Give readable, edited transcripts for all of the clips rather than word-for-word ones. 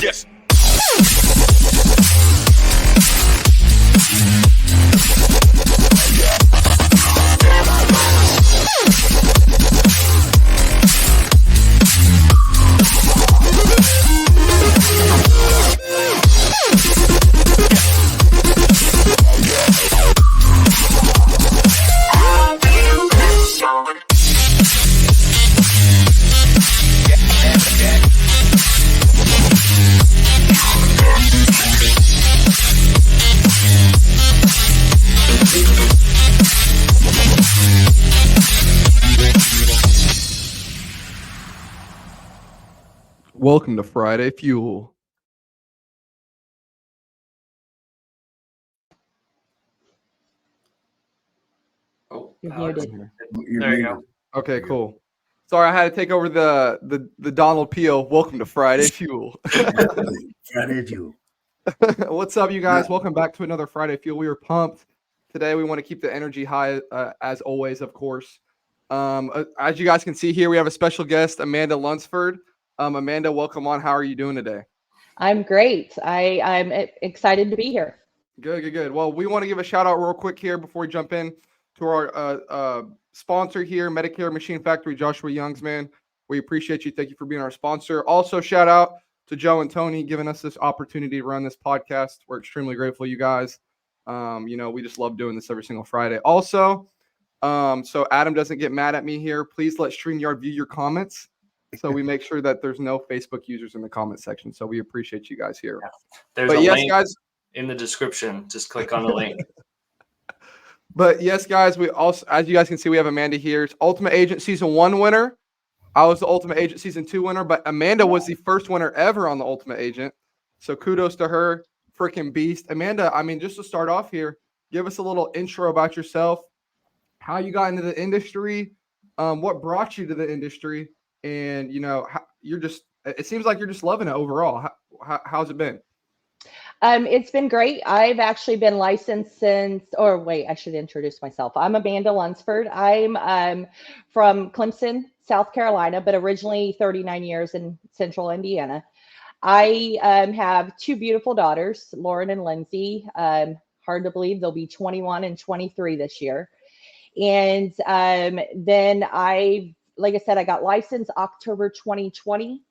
Yes. Welcome to Friday Fuel. Oh, You're muted. there you go. Okay, cool. Sorry, I had to take over the Donald Peel. Welcome to Friday Fuel. Friday Fuel. What's up, you guys? Welcome back to another Friday Fuel. We are pumped. Today, we want to keep the energy high, as always, of course. As you guys can see here, we have a special guest, Amanda Lunsford. Amanda, welcome on. How are you doing today? I'm great. I'm excited to be here. Good. Well, we want to give a shout out real quick here before we jump in to our sponsor here, Medicare Machine Factory, Joshua Youngs, man. We appreciate you. Thank you for being our sponsor. Also, shout out to Joe and Tony giving us this opportunity to run this podcast. We're extremely grateful, you guys. We just love doing this every single Friday. Also, so Adam doesn't get mad at me here, please let StreamYard view your comments so we make sure that there's no Facebook users in the comment section. So we appreciate you guys here. There's But a yes, link guys. in the description. Just click on the link. But yes, guys, we also, as you guys can see, we have Amanda here. It's Ultimate Agent Season 1 winner. I was the Ultimate Agent Season 2 winner, but Amanda was the first winner ever on the Ultimate Agent. So kudos to her. Freaking beast. Amanda, I mean, just to start off here, give us a little intro about yourself, how you got into the industry, what brought you to the industry, and, it seems like you're just loving it overall. How's it been? It's been great. I've actually been licensed I should introduce myself. I'm Amanda Lunsford. I'm from Clemson, South Carolina, but originally 39 years in Central Indiana. I have two beautiful daughters, Lauren and Lindsay. Hard to believe they'll be 21 and 23 this year. And then like I said, I got licensed October 2020.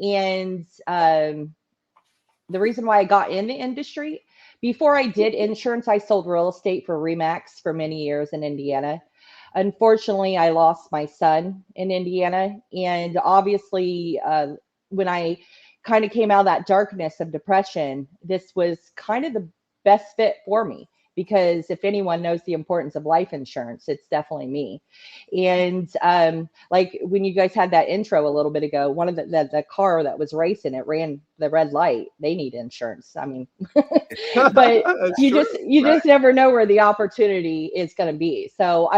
And the reason why I got in the industry, before I did insurance, I sold real estate for Remax for many years in Indiana. Unfortunately, I lost my son in Indiana. And obviously, when I kind of came out of that darkness of depression, this was kind of the best fit for me. Because if anyone knows the importance of life insurance, it's definitely me. And like when you guys had that intro a little bit ago, one of the car that was racing, it ran the red light. They need insurance. I mean, but you just never know where the opportunity is going to be. So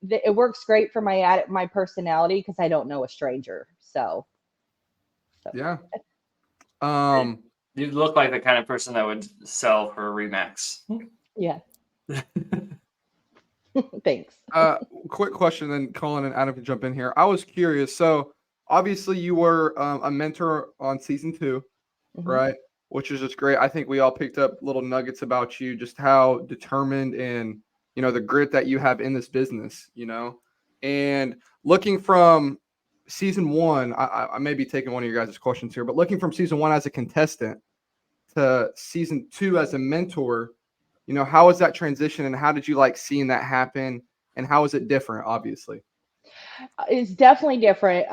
it works great for my personality because I don't know a stranger. So yeah. You look like the kind of person that would sell for Remax. Yeah. Thanks. Quick question, then Collin and Adam can jump in here. I was curious. So obviously you were a mentor on season 2, right? Which is just great. I think we all picked up little nuggets about you, just how determined and, the grit that you have in this business, and looking from season 1, I may be taking one of your guys' questions here, but looking from season 1 as a contestant to season 2 as a mentor, how was that transition and how did you like seeing that happen and how is it different, obviously? It's definitely different.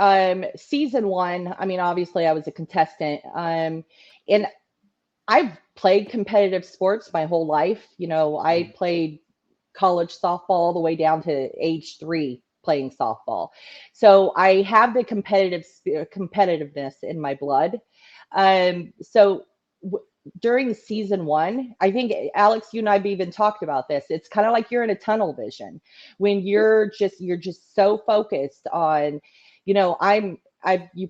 Season 1, I mean, obviously I was a contestant. And I've played competitive sports my whole life. I played college softball all the way down to age 3 playing softball. So I have the competitiveness in my blood. During season 1, I think, Alex, you and I've even talked about this. It's kind of like you're in a tunnel vision when you're just so focused on, you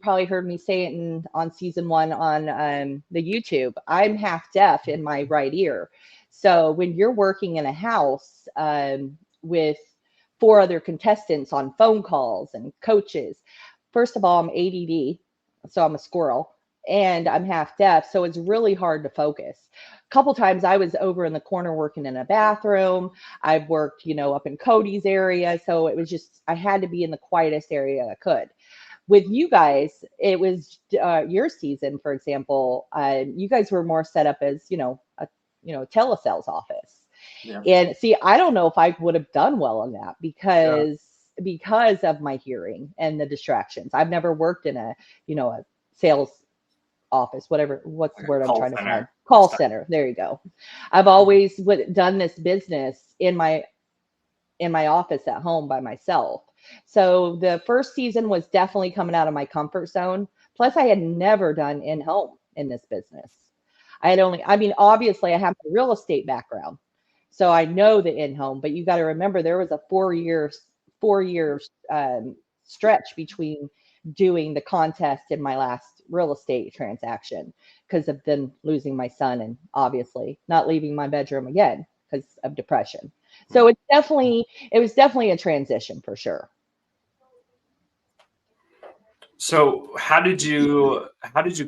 probably heard me say it on season 1 on the YouTube. I'm half deaf in my right ear. So when you're working in a house with 4 other contestants on phone calls and coaches, first of all, I'm ADD, so I'm a squirrel. and I'm half deaf, so it's really hard to focus. A couple times I was over in the corner working in a bathroom. I've worked, up in Cody's area, so it was just I had to be in the quietest area I could. With you guys, it was your season, for example. You guys were more set up as a telesales office. Yeah. And see, I don't know if I would have done well on that Yeah. because of my hearing and the distractions. I've never worked in a sales office, what's the Like a word I'm call trying to center find? Call stuff. center. There you go. I've always done this business in my office at home by myself. So the first season was definitely coming out of my comfort zone. Plus, I had never done in home in this business. I mean, obviously, I have a real estate background, so I know the in home. But you got to remember, there was a 4 year stretch between doing the contest and my last real estate transaction because of then losing my son and obviously not leaving my bedroom again because of depression. So it was definitely a transition for sure. So how did you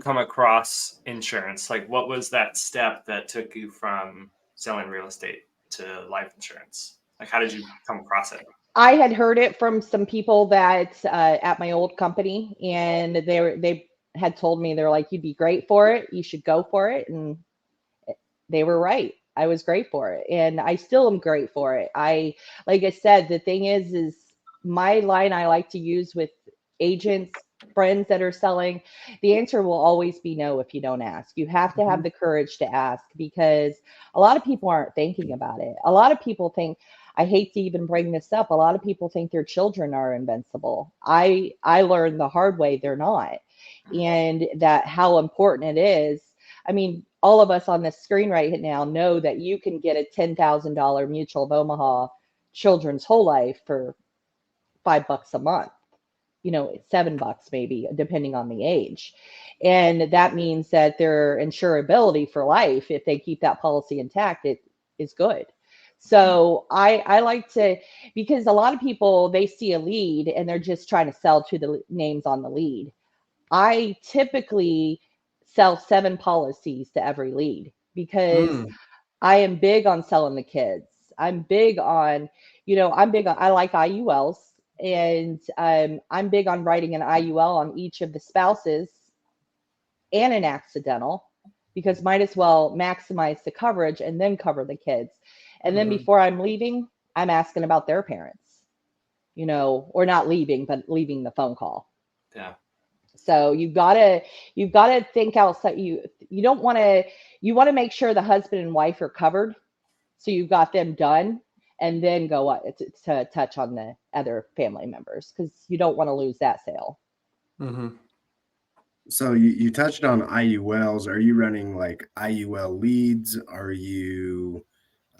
come across insurance? Like, what was that step that took you from selling real estate to life insurance? Like, how did you come across it? I had heard it from some people that at my old company, and they had told me they're like, "You'd be great for it. You should go for it." And they were right. I was great for it, and I still am great for it. Like I said, the thing is my line I like to use with agents, friends that are selling, the answer will always be no if you don't ask. You have to have Mhm. the courage to ask because a lot of people aren't thinking about it. A lot of people think, I hate to even bring this up, a lot of people think their children are invincible. I learned the hard way they're not. And that how important it is. I mean, all of us on this screen right now know that you can get a $10,000 Mutual of Omaha children's whole life for $5 a month, $7 maybe, depending on the age. And that means that their insurability for life, if they keep that policy intact, it is good. So I like to, because a lot of people, they see a lead and they're just trying to sell to the names on the lead. I typically sell 7 policies to every lead because Mm. I am big on selling the kids. I'm big on, I like IULs, and I'm big on writing an IUL on each of the spouses and an accidental because might as well maximize the coverage and then cover the kids. And then Mhm. before I'm leaving, I'm asking about their parents, or not leaving, but leaving the phone call. Yeah. So you gotta think outside. You don't want to. You want to make sure the husband and wife are covered. So you got them done, and then go to touch on the other family members because you don't want to lose that sale. Mhm. So you touched on IULs. Are you running like IUL leads?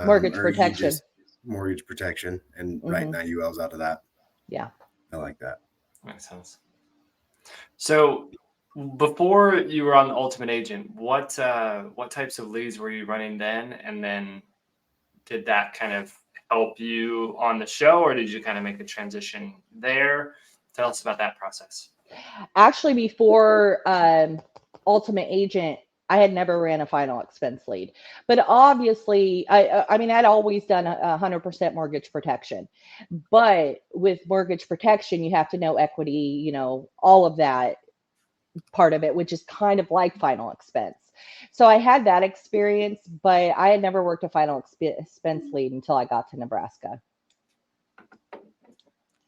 Mortgage Are you protection. just mortgage protection and writing Hmm. IULs out of that? Yeah. I like that. Makes sense. So before you were on the Ultimate Agent, what types of leads were you running then? And then did that kind of help you on the show, or did you kind of make the transition there? Tell us about that process. Actually, before Ultimate Agent, I had never ran a final expense lead, but obviously, I mean, I'd always done 100% mortgage protection. But with mortgage protection, you have to know equity, all of that part of it, which is kind of like final expense. So I had that experience, but I had never worked a final expense lead until I got to Nebraska.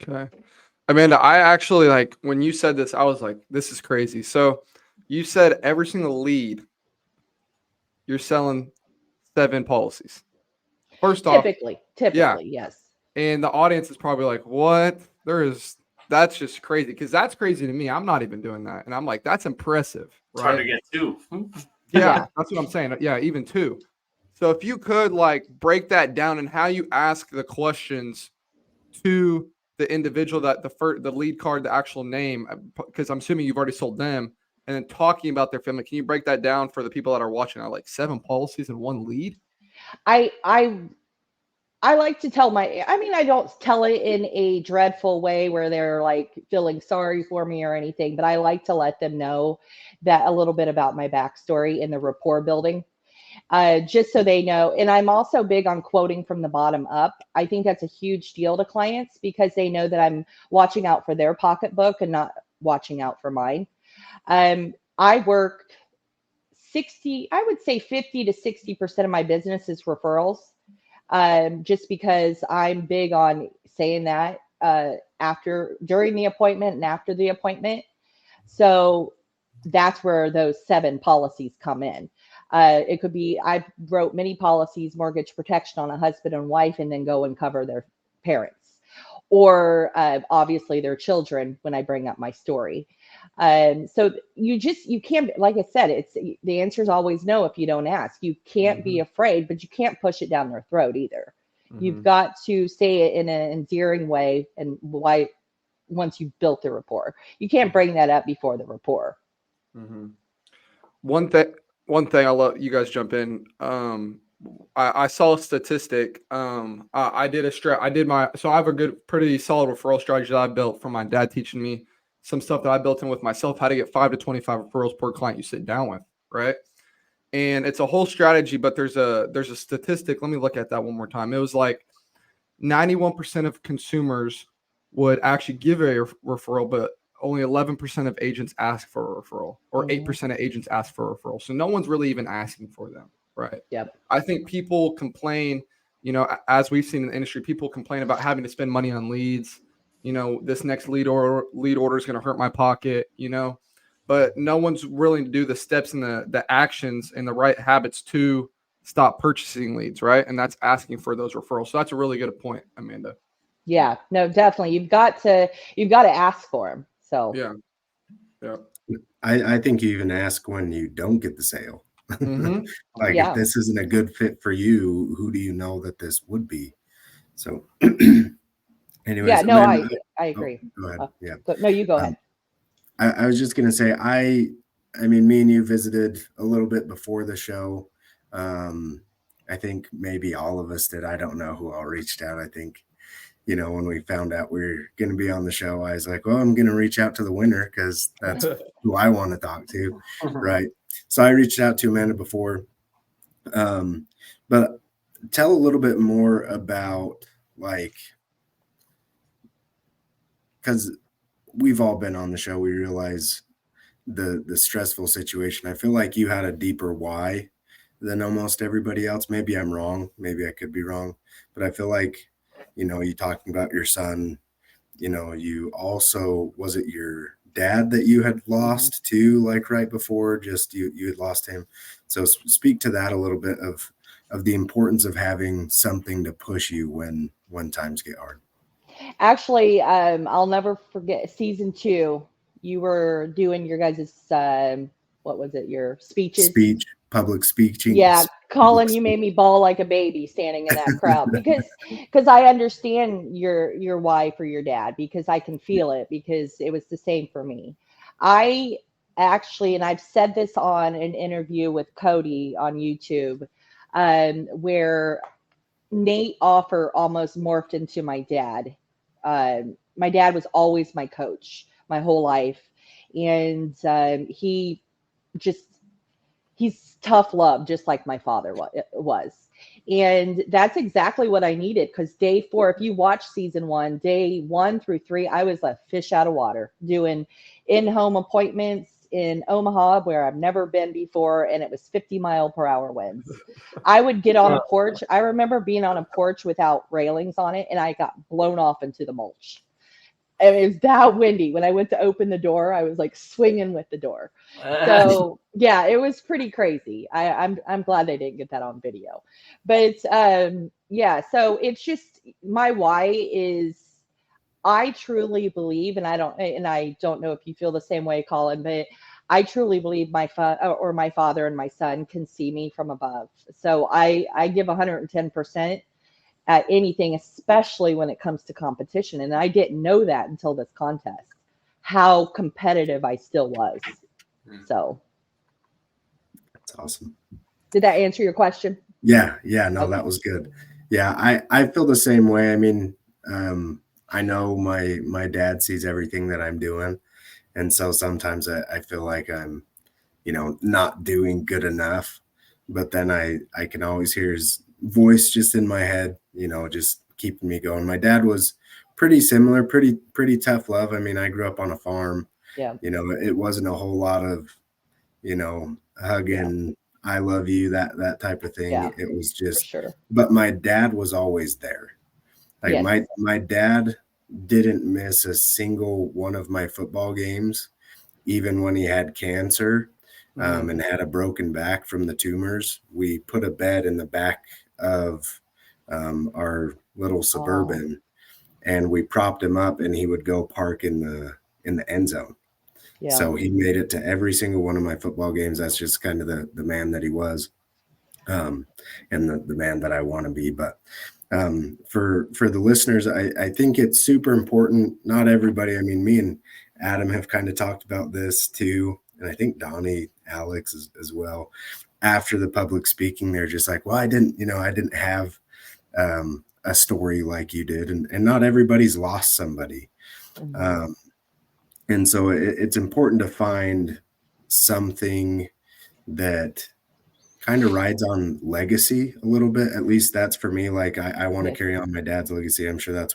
Okay. Amanda, I actually like when you said this, I was like, this is crazy. So you said every single lead, you're selling 7 policies. First off, Typically, yeah. typically, yes. And the audience is probably like, what? That's just crazy. Because that's crazy to me. I'm not even doing that. And I'm like, that's impressive, It's hard to right? get to. Yeah, Yeah. that's what I'm saying. Yeah, even 2. So if you could like break that down and how you ask the questions to the individual that the lead card, the actual name, because I'm assuming you've already sold them, and then talking about their family. Can you break that down for the people that are watching? I like 7 policies and 1 lead. I I like to tell I don't tell it in a dreadful way where they're like feeling sorry for me or anything, but I like to let them know that a little bit about my backstory in the rapport building, just so they know. And I'm also big on quoting from the bottom up. I think that's a huge deal to clients because they know that I'm watching out for their pocketbook and not watching out for mine. I work I would say 50 to 60% of my business is referrals, just because I'm big on saying that during the appointment and after the appointment. So that's where those 7 policies come in. It could be I wrote many policies, mortgage protection on a husband and wife, and then go and cover their parents, or obviously their children when I bring up my story. So you can't, like I said, the answer is always no if you don't ask. You can't be afraid, but you can't push it down their throat either. You've got to say it in an endearing way, and why once you've built the rapport. You can't bring that up before the rapport. One thing I'll let you guys jump in. I saw a statistic. So I have a pretty solid referral strategy that I built from my dad teaching me some stuff that I built in with myself, how to get 5 to 25 referrals per client you sit down with, right? And it's a whole strategy, but there's a statistic. Let me look at that one more time. It was like 91% of consumers would actually give a referral, but only 11% of agents ask for a referral, or 8% of agents ask for a referral. So no one's really even asking for them, right? Yep. I think people complain, as we've seen in the industry, people complain about having to spend money on leads. This next lead order is going to hurt my pocket, but no one's willing to do the steps and the actions and the right habits to stop purchasing leads, right? And that's asking for those referrals. So that's a really good point, Amanda. Yeah, no, definitely. You've got to ask for them. So yeah. I think you even ask when you don't get the sale. Like, if this isn't a good fit for you, who do you know that this would be? So anyways, yeah, no, Amanda, I agree. Go ahead. Yeah. No, you go ahead. I was just going to say, I mean, me and you visited a little bit before the show. I think maybe all of us did. I don't know who all reached out. I think, when we found out we were going to be on the show, I was like, well, I'm going to reach out to the winner because that's who I want to talk to. Right. So I reached out to Amanda before. But tell a little bit more about, like, because we've all been on the show. We realize the stressful situation. I feel like you had a deeper why than almost everybody else. Maybe I'm wrong. Maybe I could be wrong. But I feel like, you talking about your son, you also, was it your dad that you had lost too, like right before, just you had lost him. So speak to that a little bit of the importance of having something to push you when times get hard. Actually, I'll never forget season 2. You were doing your guys' what was it? Your speeches. Public speaking. Yeah, Collin, you made me bawl like a baby standing in that crowd because I understand your why for your dad, because I can feel it, because it was the same for me. I actually, and I've said this on an interview with Cody on YouTube, where Nate Offer almost morphed into my dad. My dad was always my coach my whole life, and he's tough love, just like my father was. And that's exactly what I needed, because day 4, if you watch season 1, day 1 through 3, I was a fish out of water doing in-home appointments in Omaha where I've never been before, and it was 50-mile-per-hour winds. I would get on a porch. I remember being on a porch without railings on it, and I got blown off into the mulch. And it was that windy. When I went to open the door, I was like swinging with the door. So yeah, it was pretty crazy. I'm glad they didn't get that on video. But yeah, so it's just, my why is, I truly believe, and I don't know if you feel the same way, Collin, but I truly believe my father and my son can see me from above. So I give 110% at anything, especially when it comes to competition. And I didn't know that until this contest, how competitive I still was. So that's awesome. Did that answer your question? Yeah. No, okay. That was good. Yeah, I feel the same way. I mean, I know my dad sees everything that I'm doing, and so sometimes I feel like I'm, not doing good enough. But then I can always hear his voice just in my head, just keeping me going. My dad was pretty similar, pretty tough love. I mean, I grew up on a farm. Yeah. It wasn't a whole lot of, Yeah. hugging, I love you, that type of thing. Yeah. It was For just, sure. but my dad was always there. Like Yes. my dad didn't miss a single one of my football games, even when he had cancer, Mhm. and had a broken back from the tumors. We put a bed in the back of our little Oh, Suburban, and we propped him up, and he would go park in the end zone. yeah. So he made it to every single one of my football games. That's just kind of the man that he was, um, and the man that I want to be. But for the listeners, I think it's super important. Not everybody. I mean, me and Adam have kind of talked about this too, and I think Donnie, Alex as well. After the public speaking, they're just like, well, I didn't have a story like you did, and not everybody's lost somebody. Mhm. Um, and so it's important to find something that kind of rides on legacy a little bit. At least that's for me. Like I want to Yes. carry on my dad's legacy. I'm sure that's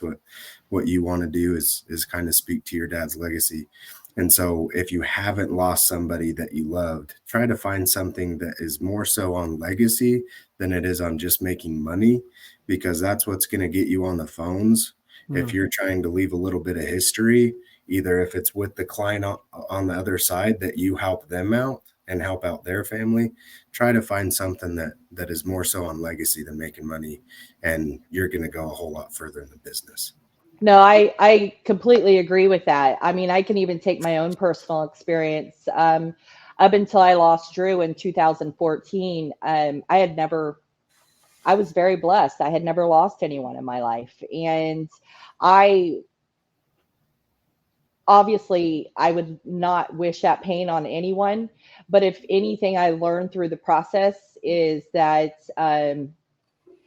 what you want to do is kind of speak to your dad's legacy. And so if you haven't lost somebody that you loved, try to find something that is more so on legacy than it is on just making money, because that's what's going to get you on the phones. If Mm. you're trying to leave a little bit of history, either if it's with the client on the other side that you help them out and help out their family, try to find something that is more so on legacy than making money, and you're going to go a whole lot further in the business. No, I completely agree with that. I mean, I can even take my own personal experience. Up until I lost Drew in 2014, I was very blessed. I had never lost anyone in my life. And I obviously I would not wish that pain on anyone. But if anything I learned through the process is that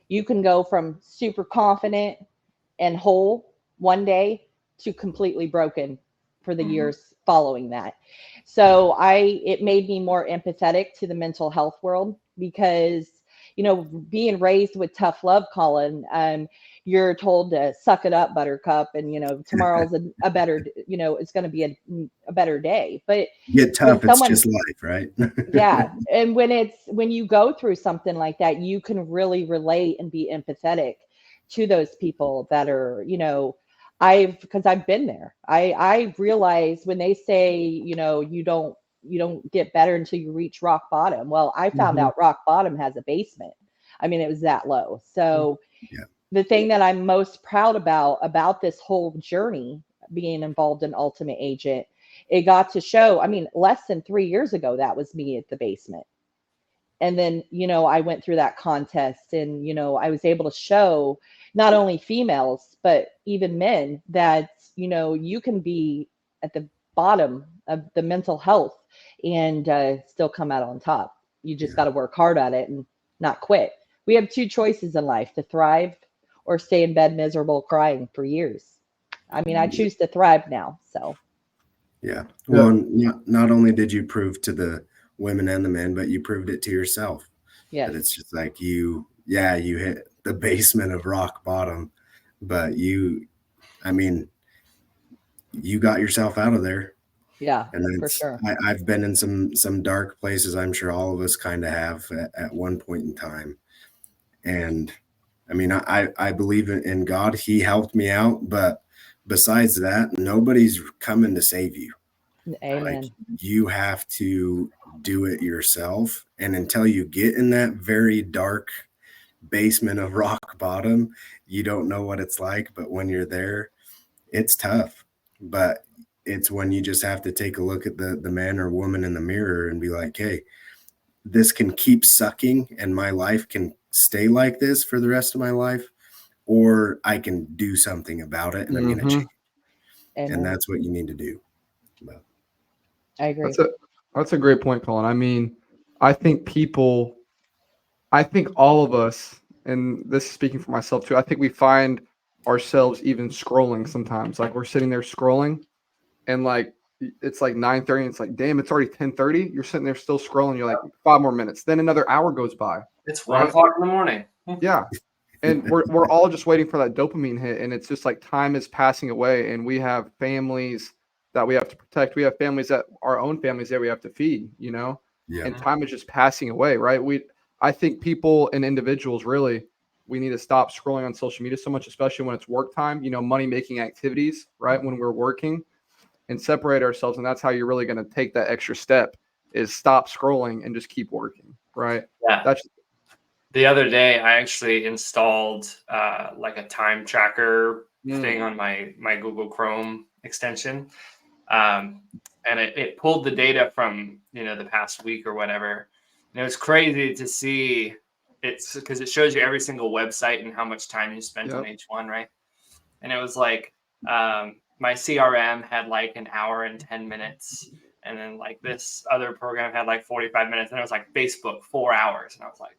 you can go from super confident and whole one day to completely broken for the Mhm. years following that. So it made me more empathetic to the mental health world because, being raised with tough love, Colin, you're told to suck it up, buttercup. And, tomorrow's a better, it's going to be a better day. But Get when tough, it's someone, just life, right? yeah, and when you go through something like that, you can really relate and be empathetic to those people that are, because I've been there. I realize when they say, you don't get better until you reach rock bottom. Well, I found Mhm. out rock bottom has a basement. I mean, it was that low. So Yeah. the thing that I'm most proud about this whole journey being involved in Ultimate Agent, it got to show, I mean, less than 3 years ago, that was me at the basement. And then, I went through that contest and, I was able to show not only females, but even men that, you can be at the bottom of the mental health and still come out on top. You just Yeah. got to work hard at it and not quit. We have two choices in life: to thrive or stay in bed miserable crying for years. I mean, I choose to thrive now. So, Yeah. Yeah. Well, not only did you prove to the women and the men, but you proved it to yourself that yes. it's just like you hit the basement of rock bottom, but I mean, you got yourself out of there. Yeah, And for that's sure. I've been in some dark places. I'm sure all of us kind of have at one point in time. And I mean, I believe in God. He helped me out, but besides that, nobody's coming to save you. Like Amen. you have to do it yourself. And until you get in that very dark basement of rock bottom, you don't know what it's like. But when you're there, it's tough. But it's when you just have to take a look at the man or woman in the mirror and be like, hey, this can keep sucking and my life can stay like this for the rest of my life, or I can do something about it and I'm going to change. Mhm. And Amen. that's what you need to do. But I agree. That's a that's a great point, Colin. I mean, I think people, I think all of us and this is speaking for myself too, I think we find ourselves even scrolling sometimes. Like we're sitting there scrolling and like it's like 9:30 and it's like, damn, it's already 10:30. You're sitting there still scrolling. You're like 5 more minutes. Then another hour goes by. It's Right? 1 o'clock in the morning. Yeah. And we're all just waiting for that dopamine hit. And it's just like time is passing away. And we have families that we have to protect. We have families that our own families that we have to feed, you know? Yeah. And time is just passing away, right? I think people and individuals really, we need to stop scrolling on social media so much, especially when it's work time, you know, money making activities, right? When we're working and separate ourselves. And that's how you're really going to take that extra step is stop scrolling and just keep working, right? Yeah. That's The other day, I actually installed like a time tracker thing on my Google Chrome extension, and it pulled the data from the past week or whatever. And it was crazy to see. It's because it shows you every single website and how much time you spent on each one, right? And it was like my CRM had like an hour and 10 minutes. And then like this other program had like 45 minutes. And it was like Facebook 4 hours. And I was like,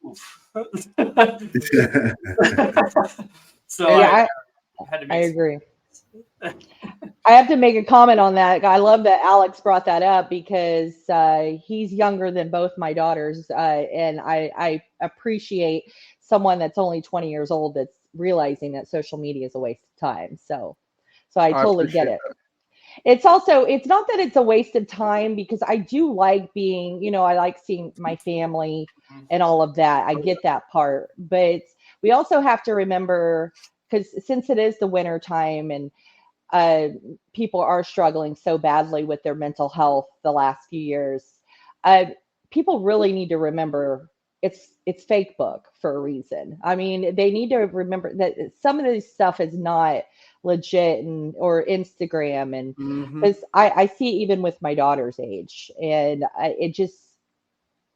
oof. So Yeah, I had to I make agree. I have to make a comment on that. I love that Alex brought that up because he's younger than both my daughters. And I appreciate someone that's only 20 years old that's realizing that social media is a waste of time. So I totally get it. It's also, it's not that it's a waste of time because I do like being, I like seeing my family and all of that. I get that part, but we also have to remember, because since it is the winter time and people are struggling so badly with their mental health the last few years, people really need to remember it's fake book for a reason. I mean, they need to remember that some of this stuff is not legit or Instagram, and because I see even with my daughter's age, and I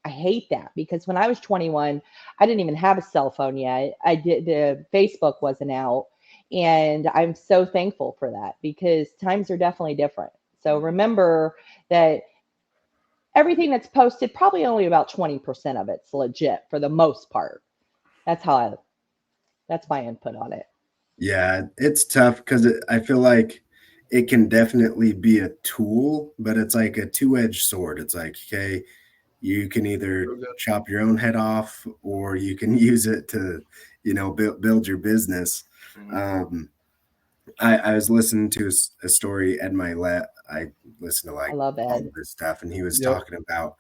hate that because when I was 21, I didn't even have a cell phone yet. The Facebook wasn't out, and I'm so thankful for that because times are definitely different. So remember that everything that's posted, probably only about 20% of it's legit for the most part. That's my input on it. Yeah, it's tough because I feel like it can definitely be a tool, but it's like a two-edged sword. It's like, okay, you can either chop your own head off or you can use it to, build your business. I was listening to a story, Ed Milet. I listen to I love all Ed. of this stuff, and he was talking about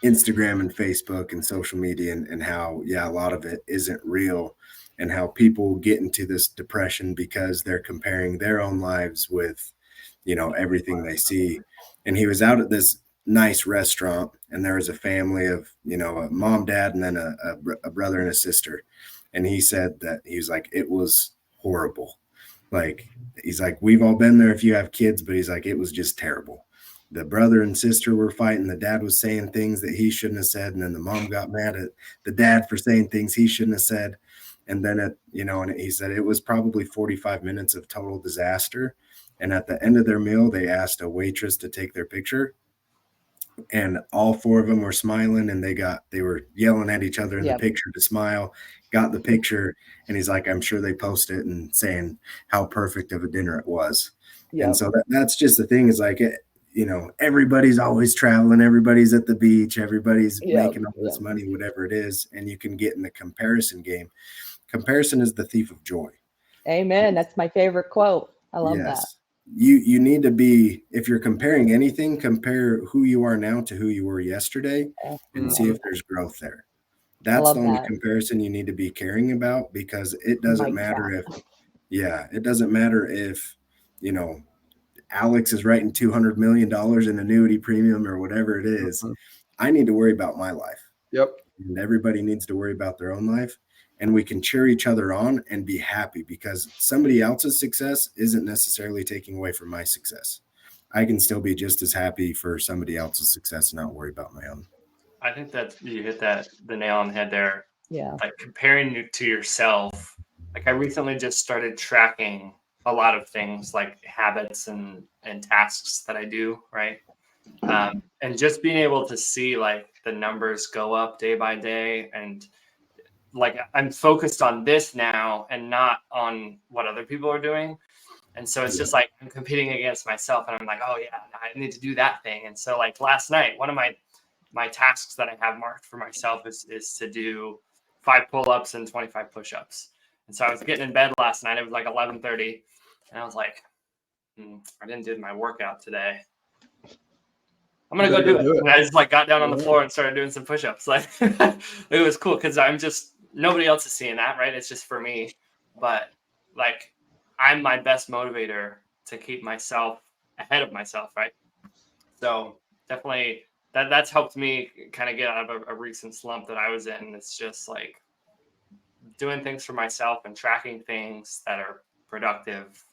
Instagram and Facebook and social media and how, a lot of it isn't real, and how people get into this depression because they're comparing their own lives with, everything they see. And he was out at this nice restaurant, and there was a family of, a mom, dad, and then a brother and a sister. And he said that he was like, it was horrible. Like, he's like, we've all been there if you have kids, but he's like, it was just terrible. The brother and sister were fighting. The dad was saying things that he shouldn't have said. And then the mom got mad at the dad for saying things he shouldn't have said. And then, and he said it was probably 45 minutes of total disaster. And at the end of their meal, they asked a waitress to take their picture. And all four of them were smiling, and they were yelling at each other in the picture to smile, got the picture. And he's like, I'm sure they posted it and saying how perfect of a dinner it was. And so that's just the thing is like, everybody's always traveling. Everybody's at the beach. Everybody's making all this money, whatever it is. And you can get in the comparison game. Comparison is the thief of joy. Amen. That's my favorite quote. I love that. You need to be, if you're comparing anything, compare who you are now to who you were yesterday and see if there's growth there. That's the only comparison you need to be caring about, because it doesn't matter if, Alex is writing $200 million in annuity premium or whatever it is. I need to worry about my life. And everybody needs to worry about their own life. And we can cheer each other on and be happy, because somebody else's success isn't necessarily taking away from my success. I can still be just as happy for somebody else's success and not worry about my own. I think that you hit the nail on the head there. Yeah. Like comparing you to yourself. Like I recently just started tracking a lot of things like habits and tasks that I do, right? And just being able to see like the numbers go up day by day, and like I'm focused on this now and not on what other people are doing. And so it's just like I'm competing against myself, and I'm like, oh yeah, I need to do that thing. And so like last night, one of my tasks that I have marked for myself is to do 5 pull-ups and 25 push-ups. And so I was getting in bed last night. It was like 11:30, and I was like, I didn't do my workout today. I'm gonna go do it. And I just like got down on the floor and started doing some push-ups. Like it was cool because nobody else is seeing that, right? It's just for me. But like I'm my best motivator to keep myself ahead of myself, right? So definitely that's helped me kind of get out of a recent slump that I was in. It's just like doing things for myself and tracking things that are productive.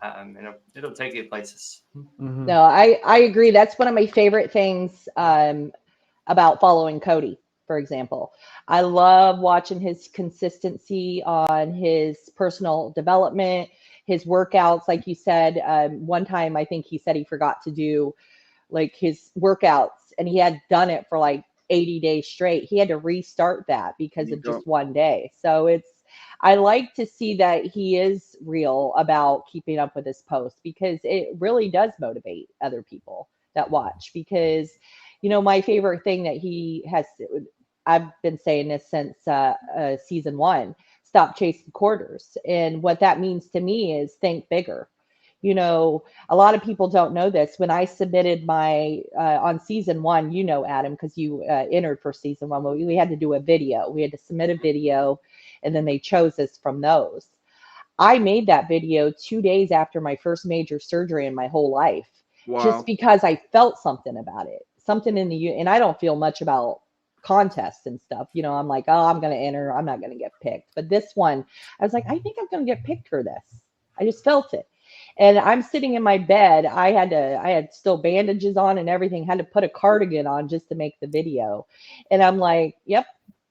And it'll take you places. Mm-hmm. No, I agree. That's one of my favorite things about following Cody, for example. I love watching his consistency on his personal development, his workouts. Like you said, one time I think he said he forgot to do like his workouts, and he had done it for like 80 days straight. He had to restart that because of just one day. So I like to see that he is real about keeping up with his posts, because it really does motivate other people that watch. Because, my favorite thing that he has, I've been saying this since season 1, stop chasing quarters. And what that means to me is think bigger. A lot of people don't know this. When I submitted my on season 1, Adam, because you entered for season 1, we had to do a video. We had to submit a video, and then they chose us from those. I made that video 2 days after my first major surgery in my whole life. Wow. Just because I felt something about it, something and I don't feel much about contests and stuff. I'm like, oh, I'm going to enter. I'm not going to get picked. But this one, I was like, I think I'm going to get picked for this. I just felt it. And I'm sitting in my bed. I had still bandages on and everything, had to put a cardigan on just to make the video. And I'm like, yep,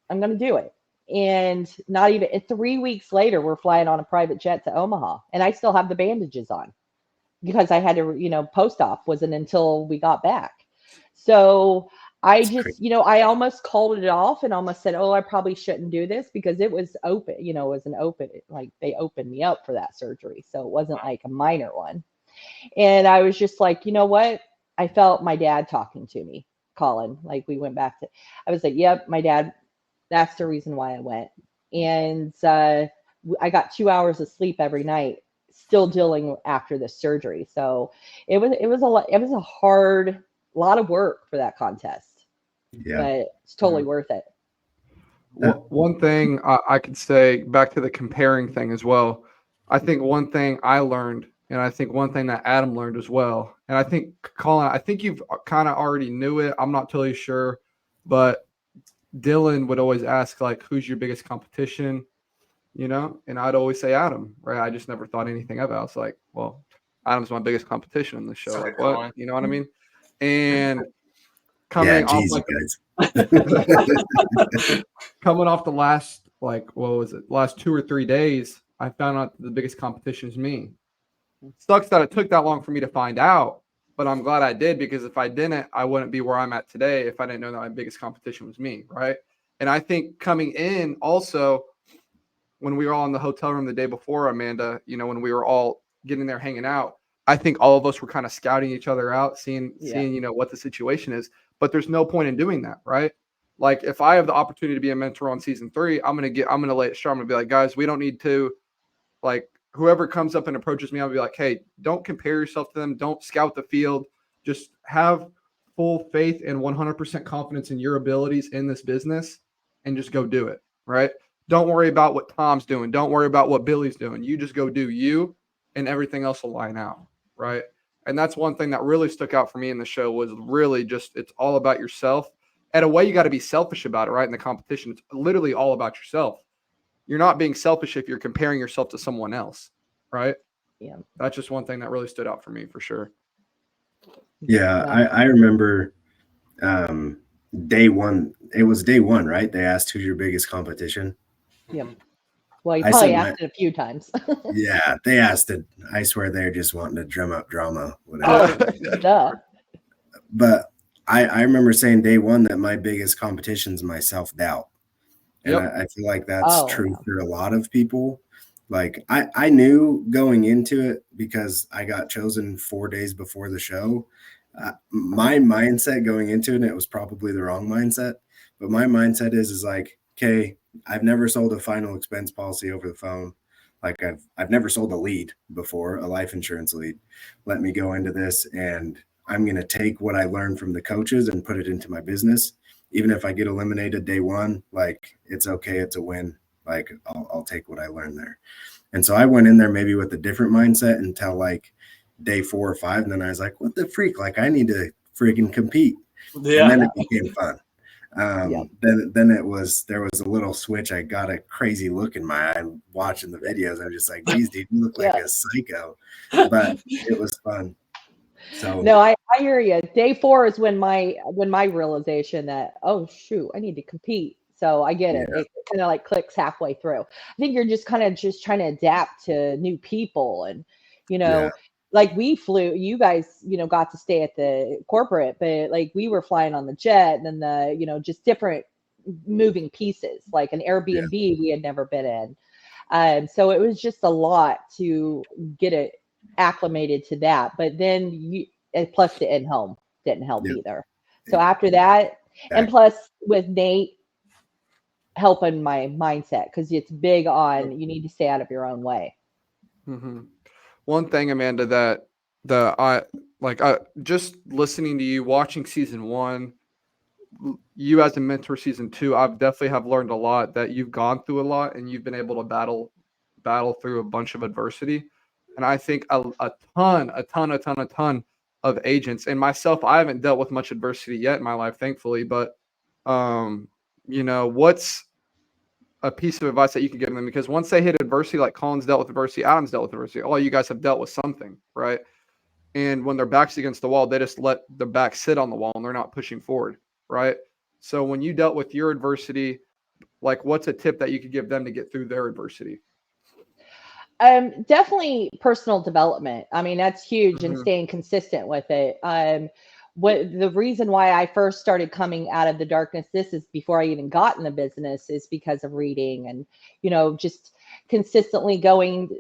I'm going to do it. And not even 3 weeks later, we're flying on a private jet to Omaha, and I still have the bandages on because I had to, post-op wasn't until we got back. So I just, I almost called it off and almost said, oh, I probably shouldn't do this, because it was open, it was an open, like they opened me up for that surgery. So it wasn't like a minor one. And I was just like, you know what? I felt my dad talking to me, Collin. Like we went back to, I was like, yep, my dad, that's the reason why I went. And I got 2 hours of sleep every night, still dealing after the surgery. So it was a hard, lot of work for that contest. Yeah, but it's totally worth it. One thing I could say back to the comparing thing as well. I think one thing I learned, and I think one thing that Adam learned as well, and I think Collin, I think you've kind of already knew it. I'm not totally sure, but Dylan would always ask, like, who's your biggest competition, and I'd always say Adam, right? I just never thought anything of it. I was like, well, Adam's my biggest competition in the show. Sorry, like, what? Collin. You know what I mean? And coming off coming off the last, last 2 or 3 days, I found out the biggest competition is me. It sucks that it took that long for me to find out, but I'm glad I did, because if I didn't, I wouldn't be where I'm at today if I didn't know that my biggest competition was me, right? And I think coming in also, when we were all in the hotel room the day before, Amanda, when we were all getting there hanging out, I think all of us were kind of scouting each other out, seeing what the situation is. But there's no point in doing that, right? Like if I have the opportunity to be a mentor on season 3, I'm gonna lay it strong. I'm gonna be like, guys, we don't need to, like, whoever comes up and approaches me, I'll be like, hey, don't compare yourself to them. Don't scout the field. Just have full faith and 100% confidence in your abilities in this business, and just go do it, right? Don't worry about what Tom's doing. Don't worry about what Billy's doing. You just go do you, and everything else will line out, right? And that's one thing that really stuck out for me in the show, was really just, it's all about yourself. At a way, you got to be selfish about it, right? In the competition, it's literally all about yourself. You're not being selfish if you're comparing yourself to someone else, right? Yeah. That's just one thing that really stood out for me, for sure. Yeah, I remember day one. It was day one, right? They asked who's your biggest competition. Yep. Well, you probably asked it a few times. Yeah, they asked it. I swear they're just wanting to drum up drama. Whatever. But I remember saying day one that my biggest competition is my self-doubt. And Yep. I feel like that's Oh, true yeah. for a lot of people. Like I knew going into it because I got chosen 4 days before the show. My mindset going into it, and it was probably the wrong mindset, but my mindset is like, okay, I've never sold a final expense policy over the phone. Like I've never sold a lead before, a life insurance lead. Let me go into this, and I'm going to take what I learned from the coaches and put it into my business. Even if I get eliminated day one, like it's okay. It's a win. Like I'll take what I learned there. And so I went in there maybe with a different mindset until like day 4 or 5. And then I was like, what the freak? Like I need to freaking compete. Yeah. And then it became fun. Yep. Then there was a little switch. I got a crazy look in my eye watching the videos. I was just like, geez, dude, you look like Yeah. a psycho. But it was fun. So No, I hear you. Day 4 is when my realization that, oh shoot, I need to compete. So I get it. Yeah. It kind of like clicks halfway through. I think you're just kind of just trying to adapt to new people, and you know, Yeah. like we flew. You guys, got to stay at the corporate, but like we were flying on the jet, and then the just different moving pieces, like an Airbnb we had never been in. So it was just a lot to get it acclimated to that. But then and plus the in home didn't help Yeah. either. So after that, and plus with Nate helping my mindset, because it's big on you need to stay out of your own way. Mm-hmm. One thing, Amanda, that just listening to you, watching season 1, you as a mentor season 2, I've definitely have learned a lot, that you've gone through a lot and you've been able to battle through a bunch of adversity. And I think a ton of agents, and myself, I haven't dealt with much adversity yet in my life, thankfully, but what's a piece of advice that you could give them? Because once they hit adversity, like Collin's dealt with adversity, Adam's dealt with adversity, all you guys have dealt with something, right? And when their back's against the wall, they just let their back sit on the wall and they're not pushing forward, right? So when you dealt with your adversity, like what's a tip that you could give them to get through their adversity? Definitely personal development. I mean, that's huge, and Mm-hmm. staying consistent with it. What the reason why I first started coming out of the darkness, this is before I even got in the business, is because of reading and, just consistently going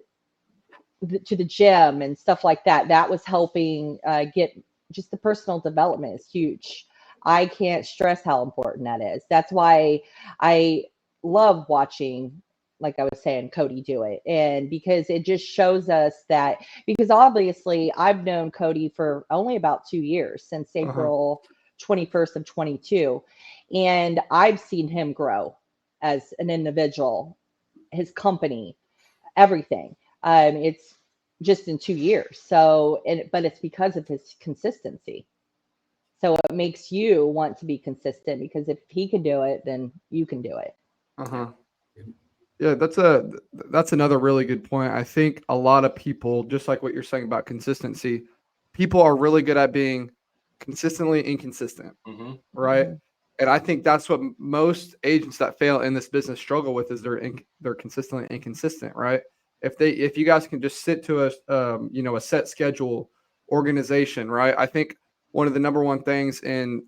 to the gym and stuff like that. That was helping get just the personal development is huge. I can't stress how important that is. That's why I love watching, like I was saying, Cody do it. And because it just shows us that, because obviously I've known Cody for only about 2 years, since April 21st of 22. And I've seen him grow as an individual, his company, everything. It's just in 2 years. So, but it's because of his consistency. So it makes you want to be consistent, because if he can do it, then you can do it. Yeah, that's another really good point. I think a lot of people, just like what you're saying about consistency, people are really good at being consistently inconsistent, right? Mm-hmm. And I think that's what most agents that fail in this business struggle with, is they're consistently inconsistent, right? If you guys can just sit to a set schedule, organization, right? I think one of the number one things in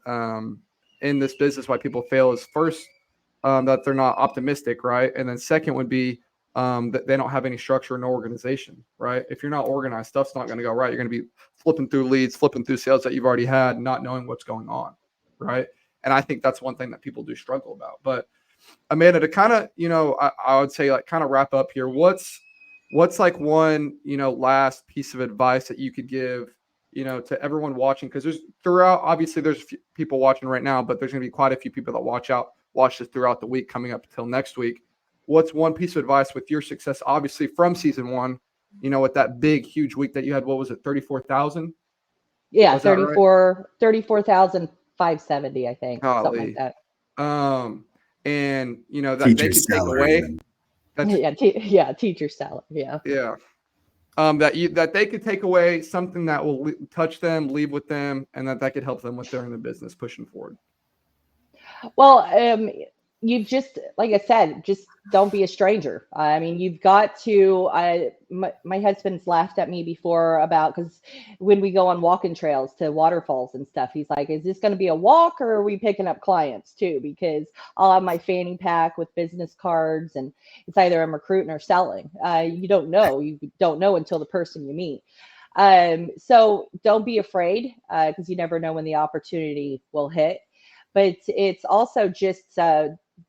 this business why people fail is first, that they're not optimistic, right? And then second would be that they don't have any structure and organization, right? If you're not organized, stuff's not going to go right. You're going to be flipping through leads, flipping through sales that you've already had, not knowing what's going on, right? And I think that's one thing that people do struggle about. But Amanda, to kind of, I would say, like, kind of wrap up here, what's like one, last piece of advice that you could give, to everyone watching? Because obviously there's people watching right now, but there's going to be quite a few people that watch this throughout the week coming up until next week. What's one piece of advice with your success, obviously from season 1, with that big, huge week that you had? What was it, 34,000? Yeah, Was that right? 34,570, I think. Golly. Something like that. And that teacher's they could take salary. away. Teacher salary. Yeah. Yeah. That they could take away something that will touch them, leave with them, and that could help them with their in the business pushing forward. Well, you just, like I said, just don't be a stranger. I mean, you've got to. My husband's laughed at me before about, because when we go on walking trails to waterfalls and stuff, he's like, "Is this going to be a walk, or are we picking up clients too?" Because I'll have my fanny pack with business cards, and it's either I'm recruiting or selling. You don't know. You don't know until the person you meet. So don't be afraid, because you never know when the opportunity will hit. But it's also just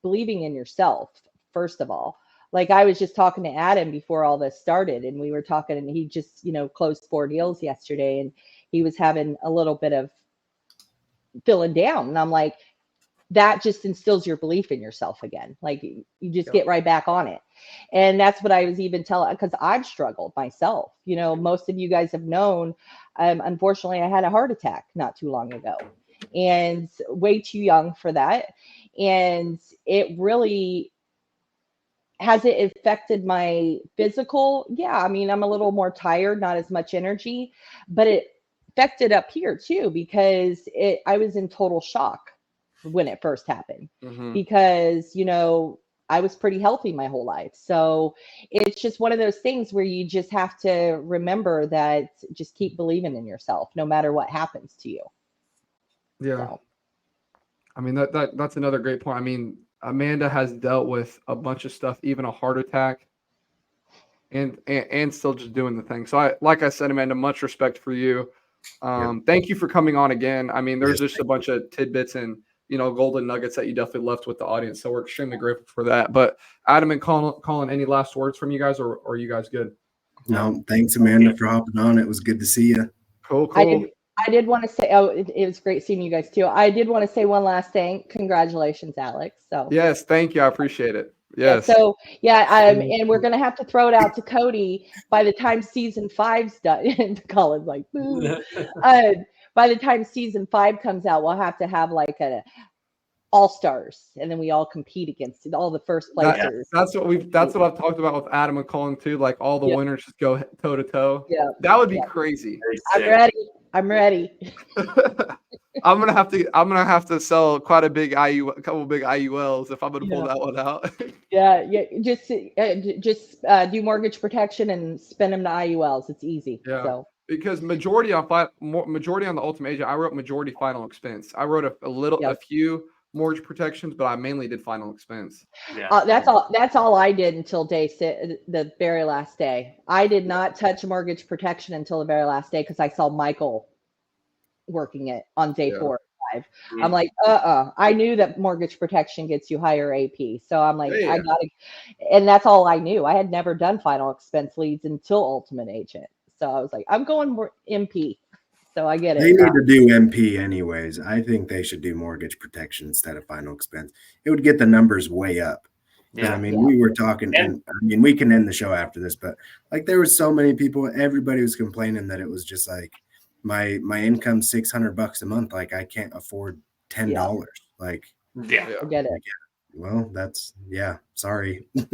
believing in yourself, first of all. Like, I was just talking to Adam before all this started, and we were talking, and he just, closed 4 deals yesterday, and he was having a little bit of feeling down. And I'm like, that just instills your belief in yourself again. Like, you just get right back on it. And that's what I was even telling, because I've struggled myself. Most of you guys have known, unfortunately, I had a heart attack not too long ago, and way too young for that. And it really, has it affected my physical? Yeah. I mean, I'm a little more tired, not as much energy, but it affected up here too, because I was in total shock when it first happened, because, I was pretty healthy my whole life. So it's just one of those things where you just have to remember that, just keep believing in yourself, no matter what happens to you. Yeah. So. I mean, that's another great point. I mean, Amanda has dealt with a bunch of stuff, even a heart attack, and still just doing the thing. So like I said, Amanda, much respect for you. Thank you for coming on again. I mean, there's just a bunch of tidbits and, golden nuggets that you definitely left with the audience. So we're extremely grateful for that. But Adam and Collin, any last words from you guys, or are you guys good? No, thanks, Amanda, for hopping on. It was good to see you. Cool. I did want to say, it was great seeing you guys too. I did want to say one last thing. Congratulations, Alex. So yes, thank you. I appreciate it. Yes. Yeah, so and we're gonna have to throw it out to Cody by the time season 5's done. And Colin's like, boo. By the time season 5 comes out, we'll have to have like a all-stars, and then we all compete against all the first placers. That's what I've talked about with Adam and Collin too. Like, all the winners just go toe to toe. Yeah, that would be crazy. I'm ready. I'm gonna have to sell quite a couple big IULs if I'm gonna pull that one out. Just do mortgage protection and spend them to IULs. It's easy. Yeah. So. Because majority on the Ultimate Agent, I wrote majority final expense. I wrote a few mortgage protections, but I mainly did final expense. Yeah, that's all I did until the very last day. I did not touch mortgage protection until the very last day, because I saw Michael working it on day 4 or 5. I'm like, I knew that mortgage protection gets you higher AP, so I'm like, I gotta, and that's all I knew. I had never done final expense leads until Ultimate Agent, so I was like, I'm going more MP. So I get it. They need to do MP anyways. I think they should do mortgage protection instead of final expense. It would get the numbers way up. Yeah. I mean, we were talking, and I mean, we can end the show after this, but like, there was so many people, everybody was complaining that it was just like, my income's $600 a month. Like, I can't afford $10. Like, I get it. Well, that's sorry. You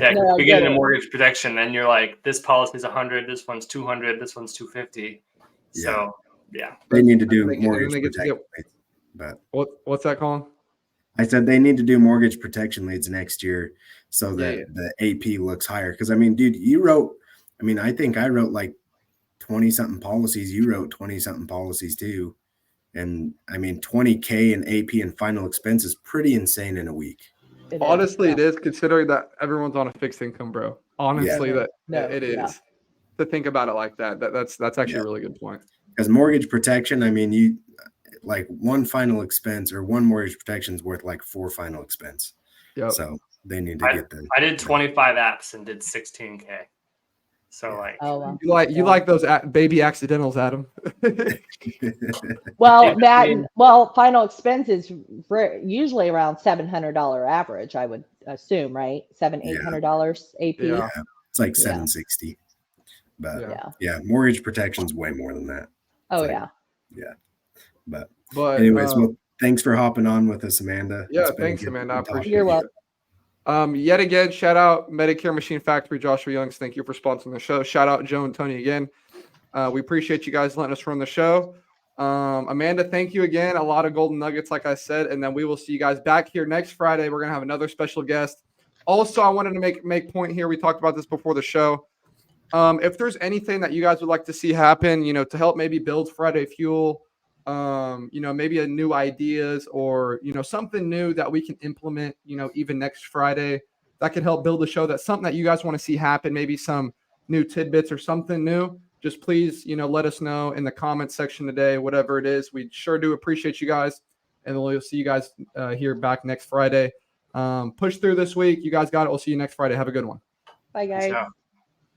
get into mortgage protection, and you're like, this policy's 100, this one's 200, this one's 250. So they need to do mortgage protection. But what's that, Colin? I said they need to do mortgage protection leads next year so that the AP looks higher. Because I mean, dude, I think I wrote like 20-something policies. You wrote 20-something policies too. And I mean, $20K in AP and final expense is pretty insane in a week. Honestly, it is, considering that everyone's on a fixed income, bro. Honestly, it is. To think about it like that. That's actually a really good point. Because mortgage protection, I mean, you like one final expense or one mortgage protection is worth like 4 final expense. Yep. So they need to get them. I did 25 apps and did 16K. So you like those baby accidentals, Adam. Well, final expense is usually around $700 average, I would assume, right? $800 AP. Yeah, it's like $760. But mortgage protection's way more than that. But anyways, well, thanks for hopping on with us, Amanda. Yeah, thanks, Amanda. I appreciate it. You're welcome. Yet again, shout out Medicare Machine Factory, Joshua Youngs. Thank you for sponsoring the show. Shout out Joe and Tony again. We appreciate you guys letting us run the show. Amanda, thank you again. A lot of golden nuggets, like I said, and then we will see you guys back here next Friday. We're gonna have another special guest. Also, I wanted to make point here. We talked about this before the show. If there's anything that you guys would like to see happen, to help maybe build Friday Fuel, maybe a new ideas or something new that we can implement, even next Friday that could help build the show. That's something that you guys want to see happen. Maybe some new tidbits or something new. Just please, let us know in the comments section today, whatever it is. We sure do appreciate you guys. And we'll see you guys here back next Friday. Push through this week. You guys got it. We'll see you next Friday. Have a good one. Bye, guys.